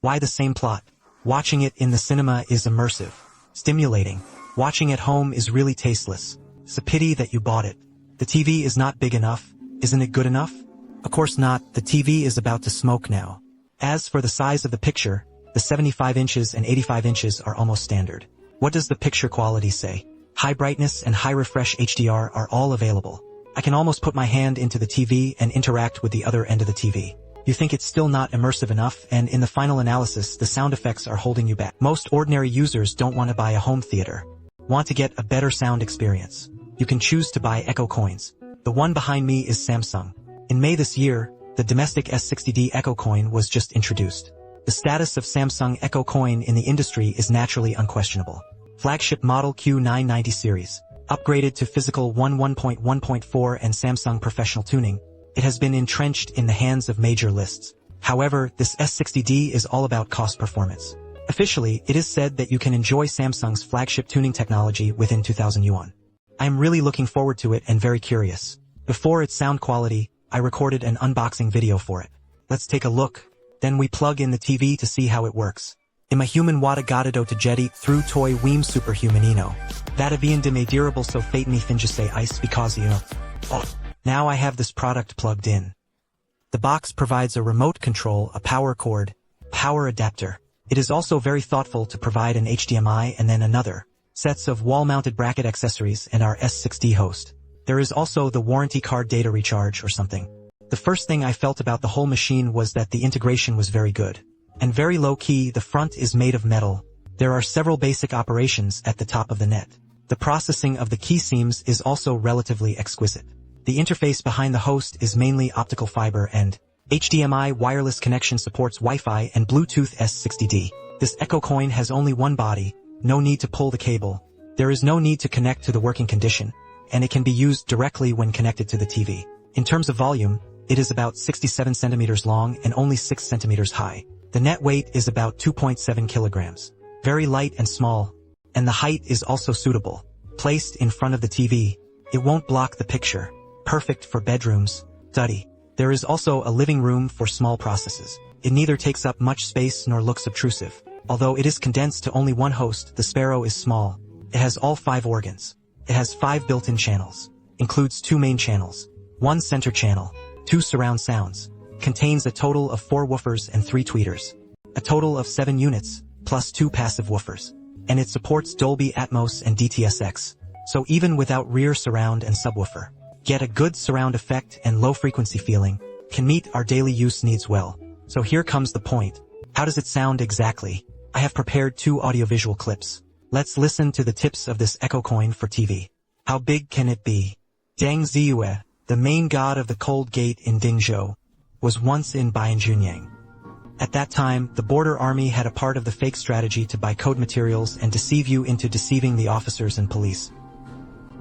Why the same plot? Watching it in the cinema is immersive, stimulating. Watching at home is really tasteless. It's a pity that you bought it. The TV is not big enough. Isn't it good enough? Of course not, the TV is about to smoke now. As for the size of the picture, the 75 inches and 85 inches are almost standard. What does the picture quality say? High brightness and high refresh HDR are all available. I can almost put my hand into the TV and interact with the other end of the TV. You think it's still not immersive enough, and in the final analysis the sound effects are holding you back. Most ordinary users don't want to buy a home theater. Want to get a better sound experience? You can choose to buy Echo coins. The one behind me is Samsung. In May this year, the domestic S60D Echo coin was just introduced. The status of Samsung Echo coin in the industry is naturally unquestionable. Flagship model Q990 series, upgraded to physical 1.1.4 and Samsung professional tuning, it has been entrenched in the hands of major lists. However, this S60D is all about cost performance. Officially, it is said that you can enjoy Samsung's flagship tuning technology within 2000 yuan. I am really looking forward to it and very curious. Before its sound quality, I recorded an unboxing video for it. Let's take a look. Then we plug in the TV to see how it works. Ima human wada gadado to jeti through toy weem superhumanino. That avian de durable so fate me fingese ice because you know. Oh, now I have this product plugged in. The box provides a remote control, a power cord, power adapter. It is also very thoughtful to provide an HDMI and then another sets of wall-mounted bracket accessories and our S6D host. There is also the warranty card data recharge or something. The first thing I felt about the whole machine was that the integration was very good. And very low-key, the front is made of metal. There are several basic operations at the top of the net. The processing of the key seams is also relatively exquisite. The interface behind the host is mainly optical fiber and HDMI wireless connection supports Wi-Fi and Bluetooth S60D. This Echo coin has only one body, no need to pull the cable. There is no need to connect to the working condition, and it can be used directly when connected to the TV. In terms of volume, it is about 67 centimeters long and only 6 centimeters high. The net weight is about 2.7 kilograms. Very light and small, and the height is also suitable. Placed in front of the TV, it won't block the picture. Perfect for bedrooms, study. There is also a living room for small processes. It neither takes up much space nor looks obtrusive. Although it is condensed to only one host, the Sparrow is small. It has all 5 organs. It has 5 built-in channels. Includes 2 main channels, 1 center channel, 2 surround sounds. Contains a total of 4 woofers and 3 tweeters. A total of 7 units, plus 2 passive woofers. And it supports Dolby Atmos and DTS:X. So even without rear surround and subwoofer, get a good surround effect and low frequency feeling, can meet our daily use needs well. So here comes the point. How does it sound exactly? I have prepared 2 audiovisual clips. Let's listen to the tips of this Echo coin for TV. How big can it be? Deng Ziyue, the main god of the cold gate in Dingzhou, was once in Bianjunyang. At that time, the border army had a part of the fake strategy to buy code materials and deceive you into deceiving the officers and police.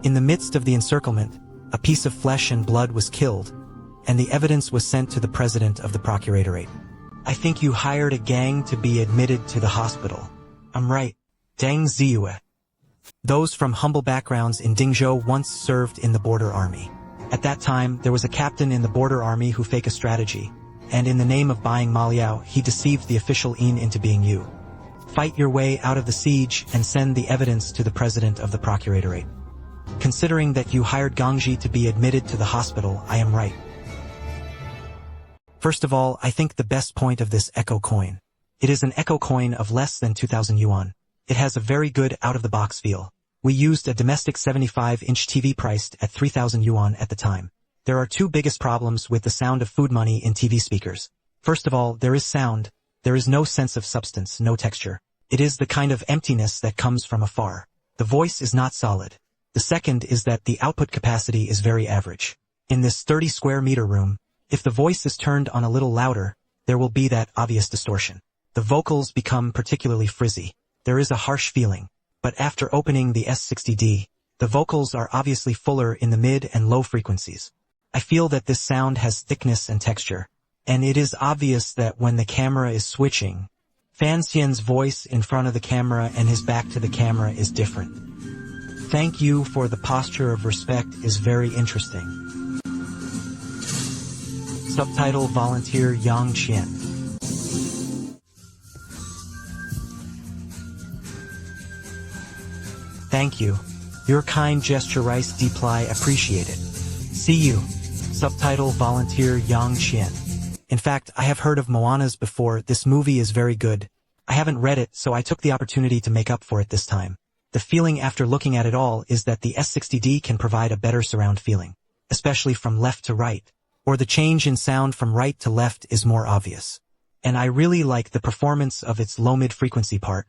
In the midst of the encirclement, a piece of flesh and blood was killed, and the evidence was sent to the president of the procuratorate. I think you hired a gang to be admitted to the hospital. I'm right. Deng Ziyue. Those from humble backgrounds in Dingzhou once served in the border army. At that time, there was a captain in the border army who faked a strategy, and in the name of buying Maliao, he deceived the official into being you. Fight your way out of the siege and send the evidence to the president of the procuratorate. Considering that you hired Gangji to be admitted to the hospital, I am right. First of all, I think the best point of this Echo coin. It is an Echo coin of less than 2,000 yuan. It has a very good out-of-the-box feel. We used a domestic 75-inch TV priced at 3,000 yuan at the time. There are 2 biggest problems with the sound of food money in TV speakers. First of all, there is sound. There is no sense of substance, no texture. It is the kind of emptiness that comes from afar. The voice is not solid. The second is that the output capacity is very average. In this 30 square meter room, if the voice is turned on a little louder, there will be that obvious distortion. The vocals become particularly frizzy. There is a harsh feeling. But after opening the S60D, the vocals are obviously fuller in the mid and low frequencies. I feel that this sound has thickness and texture. And it is obvious that when the camera is switching, Fan Xian's voice in front of the camera and his back to the camera is different. Thank you for the posture of respect is very interesting. Subtitle Volunteer Yang Qian. Thank you. Your kind gesture rice deply appreciated. See you. Subtitle Volunteer Yang Qian. In fact, I have heard of Moana's before. This movie is very good. I haven't read it, so I took the opportunity to make up for it this time. The feeling after looking at it all is that the S60D can provide a better surround feeling, especially from left to right, or the change in sound from right to left is more obvious. And I really like the performance of its low-mid frequency part.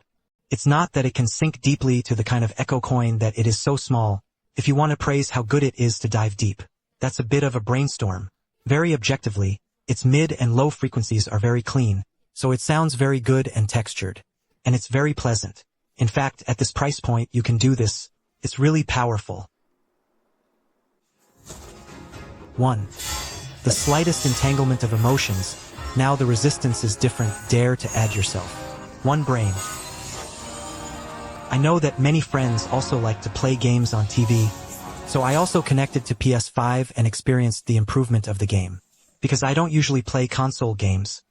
It's not that it can sink deeply to the kind of echo coin that it is so small. If you want to praise how good it is to dive deep, that's a bit of a brainstorm. Very objectively, its mid and low frequencies are very clean, so it sounds very good and textured. And it's very pleasant. In fact, at this price point you can do this. It's really powerful. 1. The slightest entanglement of emotions. Now the resistance is different. Dare to add yourself. 1 brain. I know that many friends also like to play games on TV, so I also connected to PS5 and experienced the improvement of the game. Because I don't usually play console games.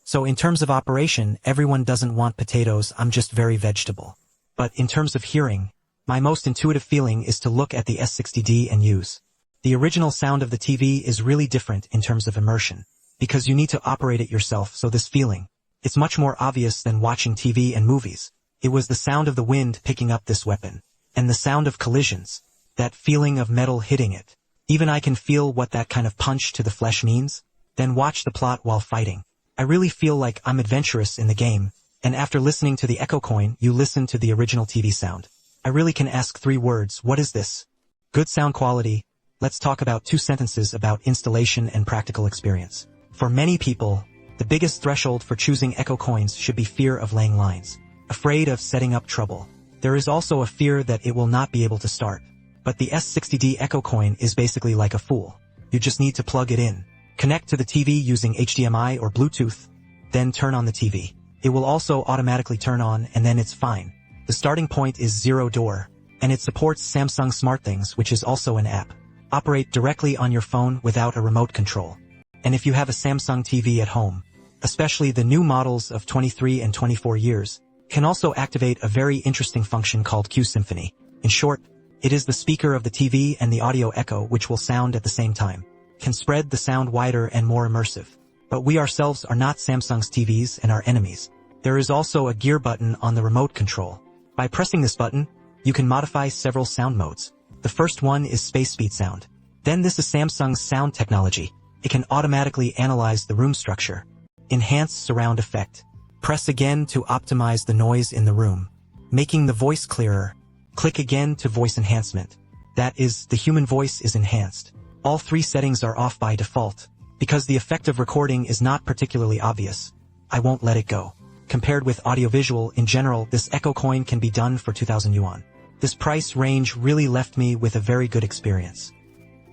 So in terms of operation, everyone doesn't want potatoes, I'm just very vegetable. But in terms of hearing, my most intuitive feeling is to look at the S60D and use. The original sound of the TV is really different in terms of immersion, because you need to operate it yourself, so this feeling, it's much more obvious than watching TV and movies. It was the sound of the wind picking up this weapon, and the sound of collisions, that feeling of metal hitting it. Even I can feel what that kind of punch to the flesh means. Then watch the plot while fighting. I really feel like I'm adventurous in the game, and after listening to the echo coin, you listen to the original TV sound. I really can ask 3 words, what is this? Good sound quality. Let's talk about 2 sentences about installation and practical experience. For many people, the biggest threshold for choosing echo coins should be fear of laying lines. Afraid of setting up trouble. There is also a fear that it will not be able to start. But the S60D echo coin is basically like a fool. You just need to plug it in. Connect to the TV using HDMI or Bluetooth, then turn on the TV. It will also automatically turn on and then it's fine. The starting point is 0 door, and it supports Samsung SmartThings, which is also an app. Operate directly on your phone without a remote control. And if you have a Samsung TV at home, especially the new models of 23 and 24 years, can also activate a very interesting function called Q Symphony. In short, it is the speaker of the TV and the audio echo which will sound at the same time. Can spread the sound wider and more immersive. But we ourselves are not Samsung's TVs and our enemies. There is also a gear button on the remote control. By pressing this button, you can modify several sound modes. The first one is space speed sound. Then this is Samsung's sound technology. It can automatically analyze the room structure. Enhance surround effect. Press again to optimize the noise in the room, making the voice clearer. Click again to voice enhancement. That is, the human voice is enhanced. All 3 settings are off by default. Because the effect of recording is not particularly obvious, I won't let it go. Compared with audiovisual in general, this echo coin can be done for 2,000 yuan. This price range really left me with a very good experience.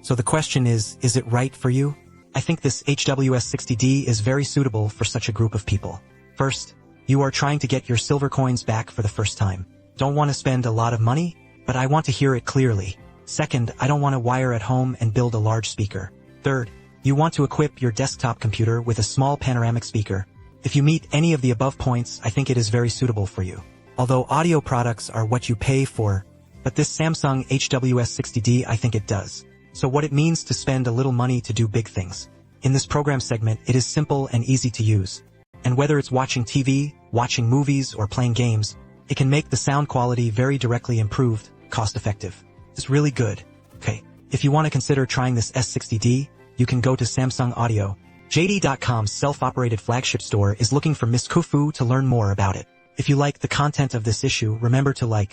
So the question is it right for you? I think this HWS60D is very suitable for such a group of people. First, you are trying to get your silver coins back for the first time. Don't want to spend a lot of money, but I want to hear it clearly. Second, I don't want to wire at home and build a large speaker. Third, you want to equip your desktop computer with a small panoramic speaker. If you meet any of the above points, I think it is very suitable for you. Although audio products are what you pay for, but this Samsung HWS60D I think it does. So what it means to spend a little money to do big things. In this program segment, it is simple and easy to use. And whether it's watching TV, watching movies, or playing games, it can make the sound quality very directly improved, cost-effective. It's really good. Okay, if you want to consider trying this S60D, you can go to Samsung Audio. JD.com's self-operated flagship store is looking for Miss Kufu to learn more about it. If you like the content of this issue, remember to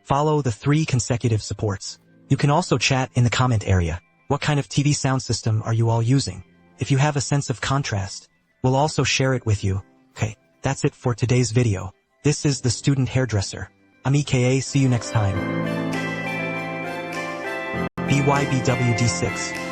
follow the 3 consecutive supports. You can also chat in the comment area. What kind of TV sound system are you all using? If you have a sense of contrast, we'll also share it with you. Okay, that's it for today's video. This is the student hairdresser. I'm EKA, see you next time. BYBWD6